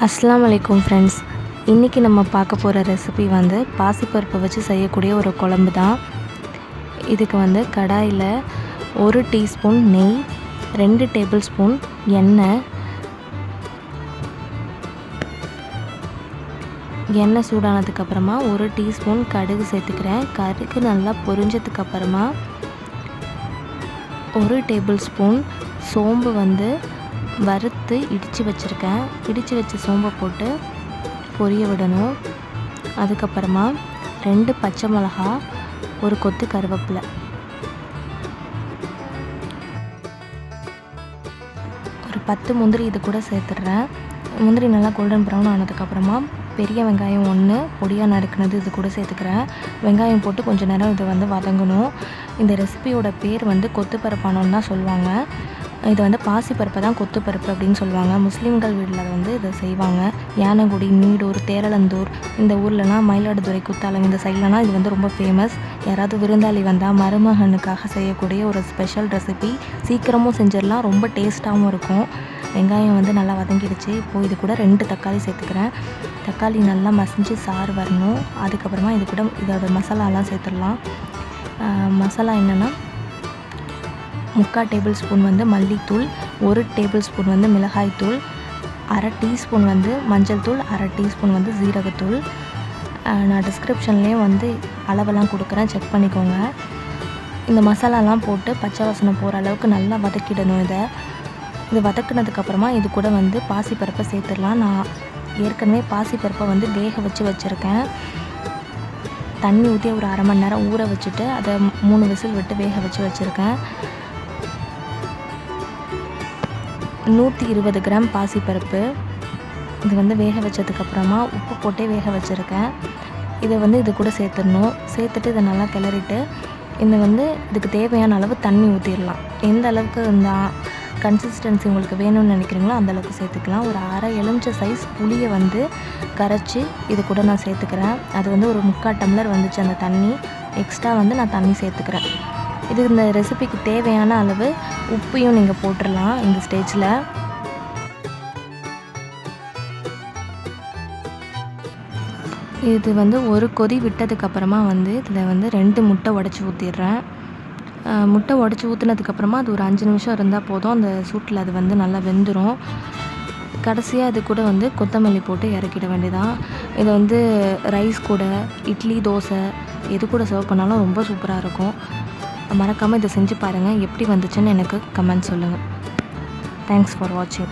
அஸ்ஸலாமு அலைக்கும் ஃப்ரெண்ட்ஸ். இன்றைக்கி நம்ம பார்க்க போகிற ரெசிபி வந்து பாசிப்பருப்பை வச்சு செய்யக்கூடிய ஒரு குழம்பு தான். இதுக்கு வந்து கடாயில் 1 டீஸ்பூன் நெய், 2 டேபிள் ஸ்பூன் எண்ணெய் சூடானதுக்கப்புறமா 1 டீஸ்பூன் கடுகு சேர்த்துக்கிறேன். கடுகு நல்லா பொரிஞ்சதுக்கப்புறமா 1 டேபிள் ஸ்பூன் சோம்பு வந்து வறுத்து இடித்து வச்சுருக்கேன். இடித்து வச்ச சோம்பை போட்டு பொரிய விடணும். அதுக்கப்புறமா 2 பச்சை மிளகா, 1 கொத்து கருவேப்பிலை, ஒரு 10 முந்திரி இது கூட சேர்த்துடுறேன். முந்திரி நல்லா கோல்டன் ப்ரௌன் ஆனதுக்கப்புறமா பெரிய வெங்காயம் 1 பொடியாக நறுக்குனது இது கூட சேர்த்துக்கிறேன். வெங்காயம் போட்டு கொஞ்சம் நேரம் இது வந்து வதங்கணும். இந்த ரெசிபியோட பேர் வந்து கொத்து பருப்பானோன்னு தான் சொல்லுவாங்க. இது வந்து பாசிப்பருப்பை தான் கொத்து பருப்பு அப்படின்னு சொல்லுவாங்க. முஸ்லீம்கள் வீட்டில் வந்து இதை செய்வாங்க. யானகுடி, நீடூர், தேரளந்தூர் இந்த ஊர்லலாம், மயிலாடுதுறை, குத்தாலம் இந்த சைட்லலாம் இது வந்து ரொம்ப ஃபேமஸ். யாராவது விருந்தாளி வந்தால் மருமகனுக்காக செய்யக்கூடிய ஒரு ஸ்பெஷல் ரெசிபி. சீக்கிரமும் செஞ்சிடலாம், ரொம்ப டேஸ்ட்டாகவும் இருக்கும். வெங்காயம் வந்து நல்லா வதங்கிடுச்சு. இப்போது இது கூட 2 தக்காளி சேர்த்துக்கிறேன். தக்காளி நல்லா மசிஞ்சு சாறு வரணும். அதுக்கப்புறமா இது கூட இதோட மசாலாலாம் சேர்த்துடலாம். மசாலா என்னென்னா 3/4 டேபிள் ஸ்பூன் வந்து மல்லித்தூள், 1 டேபிள் ஸ்பூன் வந்து மிளகாய்த்தூள், 1/2 டீஸ்பூன் வந்து மஞ்சள் தூள், 1/2 டீஸ்பூன் வந்து ஜீரகத்தூள். நான் டிஸ்கிரிப்ஷன்லேயும் வந்து அளவெல்லாம் கொடுக்குறேன், செக் பண்ணிக்கோங்க. இந்த மசாலாலாம் போட்டு பச்சை வாசனை போகிற அளவுக்கு நல்லா வதக்கிடணும். இது வதக்குனதுக்கப்புறமா இது கூட வந்து பாசிப்பருப்பை சேர்த்துடலாம். நான் ஏற்கனவே பாசிப்பருப்பை வந்து வேக வச்சு வச்சுருக்கேன். தண்ணி ஊற்றி ஒரு 1/2 மணி நேரம் ஊற வச்சுட்டு அதை 3 விசில் விட்டு வேக வச்சு வச்சுருக்கேன். 120 கிராம் பாசிப்பருப்பு. இது வந்து வேக வச்சதுக்கப்புறமா உப்பு போட்டே வேக வச்சுருக்கேன். இதை வந்து இது கூட சேர்த்துடணும். சேர்த்துட்டு இதை நல்லா கிளறிட்டு இதுக்கு தேவையான அளவு தண்ணி ஊற்றிடலாம். எந்த அளவுக்கு இந்த கன்சிஸ்டன்சி உங்களுக்கு வேணும்னு நினைக்கிறீங்களோ அந்தளவுக்கு சேர்த்துக்கலாம். ஒரு 1/2 எலுமிச்சை சைஸ் புளியை வந்து கரைச்சி இது கூட நான் சேர்த்துக்கிறேன். அது வந்து ஒரு 3/4 டம்ளர் வந்துச்சு அந்த தண்ணி. எக்ஸ்ட்ரா வந்து நான் தண்ணி சேர்த்துக்கிறேன். இந்த ரெசிபிக்கு தேவையான அளவு உப்பையும் நீங்கள் போட்டுடலாம் இந்த ஸ்டேஜில். இது வந்து ஒரு கொதி விட்டதுக்கப்புறமா வந்து இதில் வந்து 2 முட்டை உடச்சி ஊற்றிடுறேன். முட்டை உடச்சி ஊற்றுனதுக்கப்புறமா அது ஒரு 5 நிமிஷம் இருந்தால் போதும். அந்த சூட்டில் அது வந்து நல்லா வெந்துடும். கடைசியாக இது கூட வந்து கொத்தமல்லி போட்டு இறக்கிட வேண்டியதான். இதை வந்து ரைஸ் கூட, இட்லி, தோசை எது கூட சர்வ் பண்ணாலும் ரொம்ப சூப்பராக இருக்கும். மறக்காமல் இதை செஞ்சு பாருங்கள். எப்படி வந்துச்சுன்னு எனக்கு கமெண்ட் சொல்லுங்கள். தேங்க்ஸ் ஃபார் வாட்சிங்.